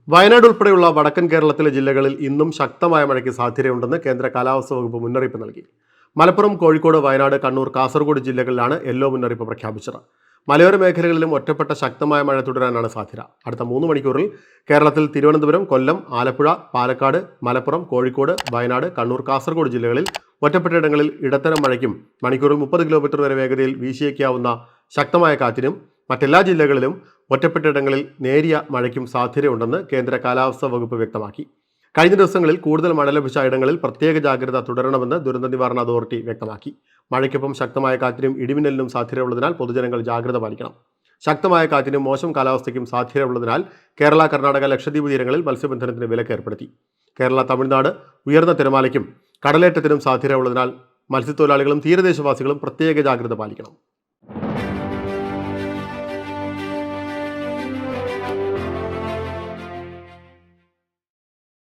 വയനാട് ഉൾപ്പെടെയുള്ള വടക്കൻ കേരളത്തിലെ ജില്ലകളിൽ ഇന്നും ശക്തമായ മഴയ്ക്ക് സാധ്യതയുണ്ടെന്ന് കേന്ദ്ര കാലാവസ്ഥാ വകുപ്പ് മുന്നറിയിപ്പ് നൽകി. മലപ്പുറം, കോഴിക്കോട്, വയനാട്, കണ്ണൂർ, കാസർഗോഡ് ജില്ലകളിലാണ് യെല്ലോ മുന്നറിയിപ്പ് പ്രഖ്യാപിച്ചത്. മലയോര മേഖലകളിലും ഒറ്റപ്പെട്ട ശക്തമായ മഴ തുടരാനാണ് സാധ്യത. അടുത്ത 3 മണിക്കൂറിൽ കേരളത്തിൽ തിരുവനന്തപുരം, കൊല്ലം, ആലപ്പുഴ, പാലക്കാട്, മലപ്പുറം, കോഴിക്കോട്, വയനാട്, കണ്ണൂർ, കാസർഗോഡ് ജില്ലകളിൽ ഒറ്റപ്പെട്ടയിടങ്ങളിൽ ഇടത്തരം മഴയ്ക്കും മണിക്കൂറിൽ 30 കിലോമീറ്റർ വരെ വേഗതയിൽ വീശിയേക്കാവുന്ന ശക്തമായ കാറ്റിനും മറ്റെല്ലാ ജില്ലകളിലും ഒറ്റപ്പെട്ടയിടങ്ങളിൽ നേരിയ മഴയ്ക്കും സാധ്യതയുണ്ടെന്ന് കേന്ദ്ര കാലാവസ്ഥാ വകുപ്പ് വ്യക്തമാക്കി. കഴിഞ്ഞ ദിവസങ്ങളിൽ കൂടുതൽ മഴ ലഭിച്ച ഇടങ്ങളിൽ പ്രത്യേക ജാഗ്രത തുടരണമെന്ന് ദുരന്ത നിവാരണ അതോറിറ്റി വ്യക്തമാക്കി. മഴയ്ക്കൊപ്പം ശക്തമായ കാറ്റിനും ഇടിമിന്നലിനും സാധ്യതയുള്ളതിനാൽ പൊതുജനങ്ങൾ ജാഗ്രത പാലിക്കണം. ശക്തമായ കാറ്റിനും മോശം കാലാവസ്ഥയ്ക്കും സാധ്യതയുള്ളതിനാൽ കേരള, കർണാടക, ലക്ഷദ്വീപ് തീരങ്ങളിൽ മത്സ്യബന്ധനത്തിന് വിലക്ക് ഏർപ്പെടുത്തി. കേരള, തമിഴ്നാട് ഉയർന്ന തിരമാലയ്ക്കും കടലേറ്റത്തിനും സാധ്യതയുള്ളതിനാൽ മത്സ്യത്തൊഴിലാളികളും തീരദേശവാസികളും പ്രത്യേക ജാഗ്രത പാലിക്കണം.